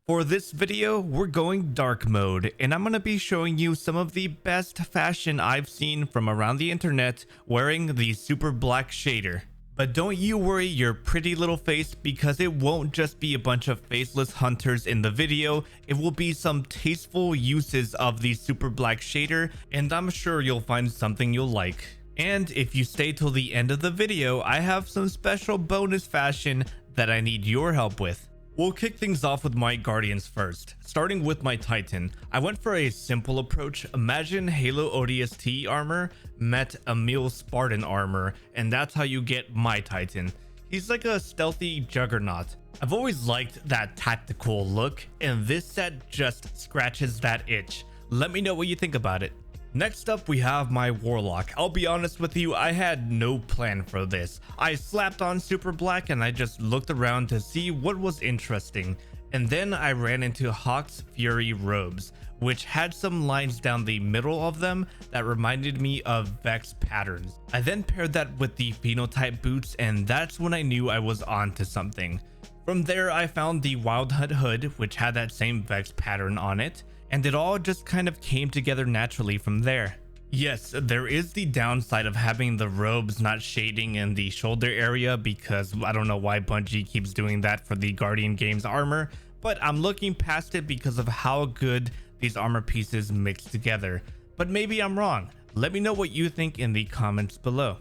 For this video, we're going dark mode, and I'm going to be showing you some of the best fashion I've seen from around the internet wearing the super black shader. But don't you worry your pretty little face, because it won't just be a bunch of faceless hunters in the video, it will be some tasteful uses of the super black shader, and I'm sure you'll find something you'll like. And if you stay till the end of the video, I have some special bonus fashion that I need your help with. We'll kick things off with my Guardians first, starting with my Titan. I went for a simple approach. Imagine Halo ODST armor met Emil Spartan armor, and that's how you get my Titan. He's like a stealthy juggernaut. I've always liked that tactical look, and this set just scratches that itch. Let me know what you think about it. Next up, we have my Warlock. I'll be honest with you, I had no plan for this. I slapped on super black and I just looked around to see what was interesting. And then I ran into Hawk's Fury robes, which had some lines down the middle of them that reminded me of Vex patterns. I then paired that with the phenotype boots, and that's when I knew I was onto something. From there, I found the Wild Hunt hood, which had that same Vex pattern on it, and it all just kind of came together naturally from there. Yes, there is the downside of having the robes not shading in the shoulder area, because I don't know why Bungie keeps doing that for the Guardian Games armor, but I'm looking past it because of how good these armor pieces mix together. But maybe I'm wrong. Let me know what you think in the comments below.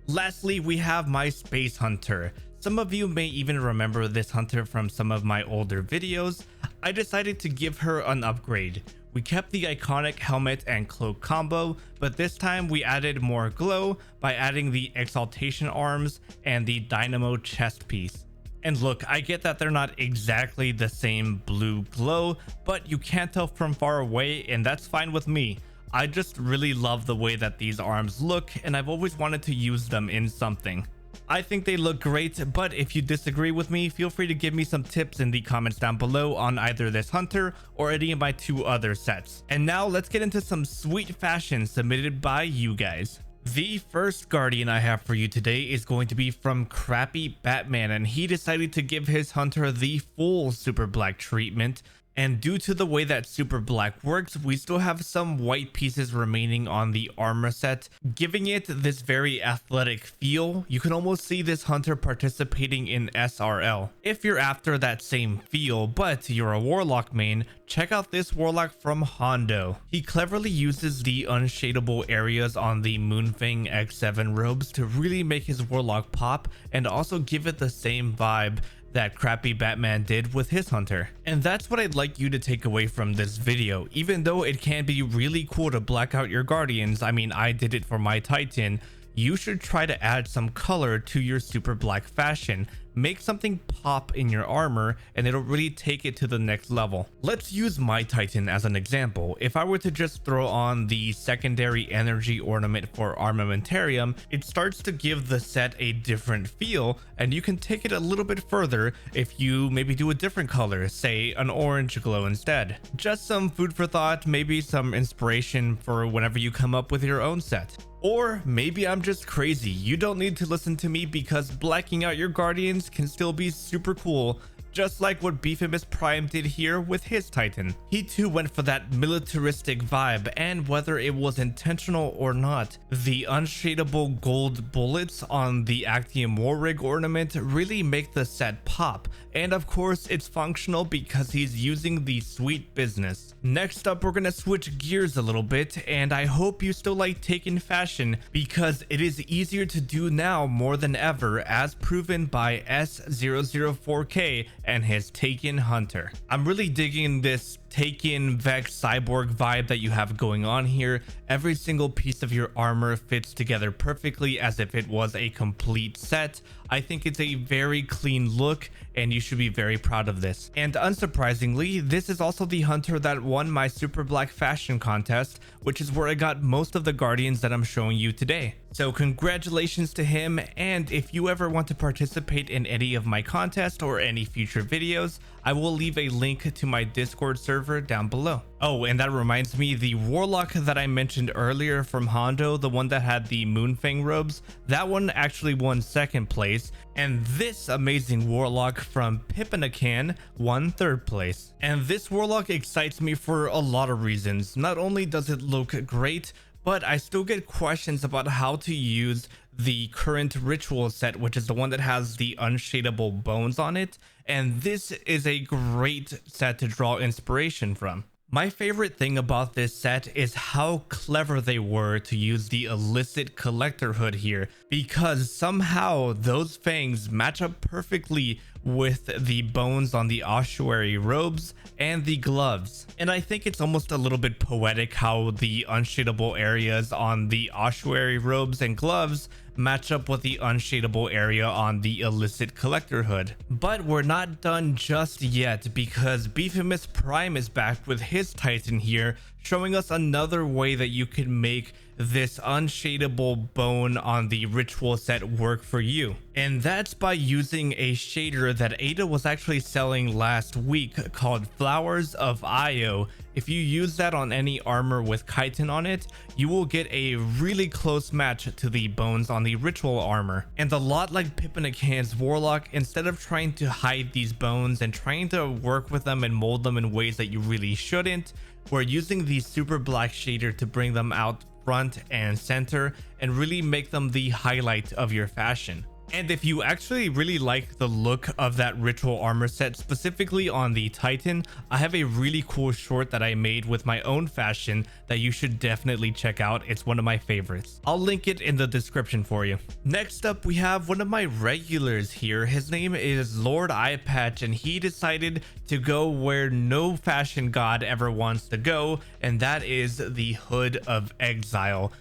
Lastly, we have my Space Hunter. Some of you may even remember this hunter from some of my older videos. I decided to give her an upgrade. We kept the iconic helmet and cloak combo, but this time we added more glow by adding the exaltation arms and the dynamo chest piece. And look, I get that they're not exactly the same blue glow, but you can't tell from far away, and that's fine with me. I just really love the way that these arms look, and I've always wanted to use them in something. I think they look great, but if you disagree with me, feel free to give me some tips in the comments down below on either this hunter or any of my two other sets. And now let's get into some sweet fashion submitted by you guys. The first Guardian I have for you today is going to be from Crappy Batman, and he decided to give his hunter the full super black treatment. And due to the way that super black works, we still have some white pieces remaining on the armor set, giving it this very athletic feel. You can almost see this hunter participating in SRL. If you're after that same feel, but you're a Warlock main, check out this Warlock from Hondo. He cleverly uses the unshadable areas on the Moonfang X7 robes to really make his Warlock pop and also give it the same vibe that Crappy Batman did with his hunter. And that's what I'd like you to take away from this video. Even though it can be really cool to black out your Guardians, I mean, I did it for my Titan, you should try to add some color to your super black fashion. Make something pop in your armor and it'll really take it to the next level. Let's use my Titan as an example. If I were to just throw on the secondary energy ornament for Armamentarium, it starts to give the set a different feel, and you can take it a little bit further if you maybe do a different color, say an orange glow instead. Just some food for thought, maybe some inspiration for whenever you come up with your own set. Or maybe I'm just crazy. You don't need to listen to me, because blacking out your Guardians can still be super cool, just like what Beefimus Prime did here with his Titan. He too went for that militaristic vibe, and whether it was intentional or not, the unshadable gold bullets on the Actium War Rig ornament really make the set pop, and of course it's functional because he's using the sweet business. Next up, we're gonna switch gears a little bit, and I hope you still like Taken fashion, because it is easier to do now more than ever, as proven by S004K and his Taken hunter. I'm really digging this Taken Vex cyborg vibe that you have going on here. Every single piece of your armor fits together perfectly as if it was a complete set. I think it's a very clean look, and you should be very proud of this. And unsurprisingly, this is also the hunter that won my super black fashion contest, which is where I got most of the Guardians that I'm showing you today. So congratulations to him, and if you ever want to participate in any of my contests or any future videos, I will leave a link to my Discord server down below. Oh, and that reminds me, the warlock that I mentioned earlier from Hondo, the one that had the Moonfang robes, that one actually won second place, and this amazing warlock from Pippinacan won third place. And this warlock excites me for a lot of reasons. Not only does it look great, but I still get questions about how to use the current ritual set, which is the one that has the unshadable bones on it. And this is a great set to draw inspiration from. My favorite thing about this set is how clever they were to use the illicit collector hood here, because somehow those fangs match up perfectly with the bones on the ossuary robes and the gloves. And I think it's almost a little bit poetic how the unshadable areas on the ossuary robes and gloves match up with the unshadable area on the illicit collector hood. But we're not done just yet, because Beefimus Prime is back with his Titan here, showing us another way that you can make this unshadable bone on the ritual set work for you. And that's by using a shader that Ada was actually selling last week called Flowers of Io. If you use that on any armor with chitin on it, you will get a really close match to the bones on the ritual armor. And a lot like Pippinacan's warlock, instead of trying to hide these bones and trying to work with them and mold them in ways that you really shouldn't, we're using the super black shader to bring them out front and center and really make them the highlight of your fashion. And if you actually really like the look of that ritual armor set, specifically on the Titan, I have a really cool short that I made with my own fashion that you should definitely check out. It's one of my favorites. I'll link it in the description for you. Next up, we have one of my regulars here. His name is Lord Eyepatch, and he decided to go where no fashion god ever wants to go, and that is the Hood of Exile.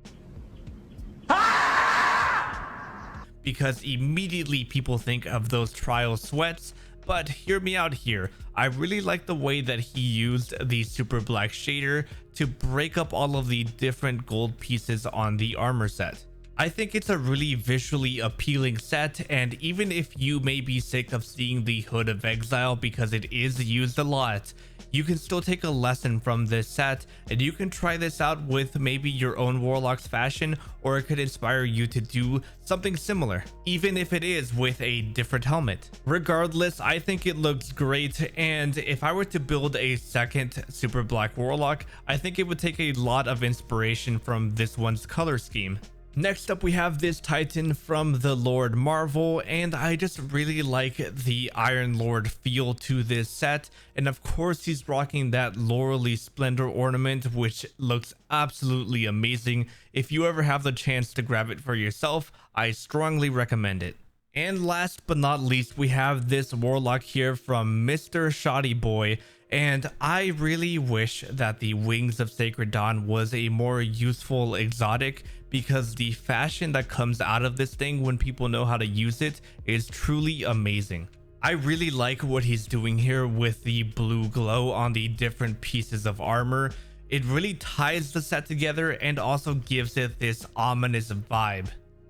Because immediately people think of those trial sweats, but hear me out here. I really like the way that he used the super black shader to break up all of the different gold pieces on the armor set. I think it's a really visually appealing set, and even if you may be sick of seeing the Hood of Exile because it is used a lot, you can still take a lesson from this set, and you can try this out with maybe your own warlock's fashion, or it could inspire you to do something similar, even if it is with a different helmet. Regardless, I think it looks great, and if I were to build a second super black warlock, I think it would take a lot of inspiration from this one's color scheme. Next up, we have this Titan from the Lord Marvel, and I just really like the Iron Lord feel to this set. And of course, he's rocking that Laurely Splendor ornament, which looks absolutely amazing. If you ever have the chance to grab it for yourself, I strongly recommend it. And last but not least, we have this warlock here from Mr. Shoddy Boy. And I really wish that the Wings of Sacred Dawn was a more useful exotic, because the fashion that comes out of this thing when people know how to use it is truly amazing. I really like what he's doing here with the blue glow on the different pieces of armor. It really ties the set together and also gives it this ominous vibe.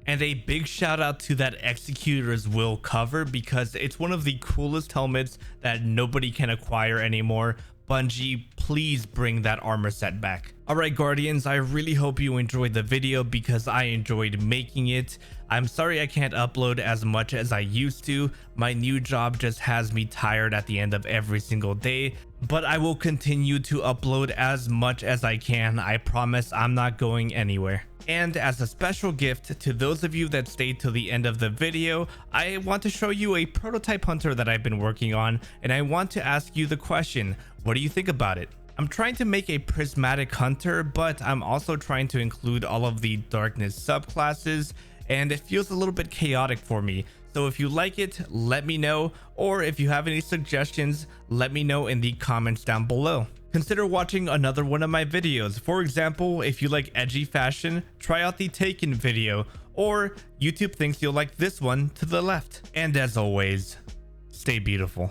And a big shout out to that Executor's Will cover, because it's one of the coolest helmets that nobody can acquire anymore. Bungie, please bring that armor set back. Alright Guardians, I really hope you enjoyed the video, because I enjoyed making it. I'm sorry I can't upload as much as I used to. My new job just has me tired at the end of every single day, but I will continue to upload as much as I can. I promise I'm not going anywhere. And as a special gift to those of you that stayed till the end of the video, I want to show you a prototype hunter that I've been working on, and I want to ask you the question, what do you think about it? I'm trying to make a prismatic hunter, but I'm also trying to include all of the darkness subclasses, and it feels a little bit chaotic for me. So if you like it, let me know, or if you have any suggestions, let me know in the comments down below. Consider watching another one of my videos. For example, if you like edgy fashion, try out the Taken video, or YouTube thinks you'll like this one to the left. And as always, stay beautiful.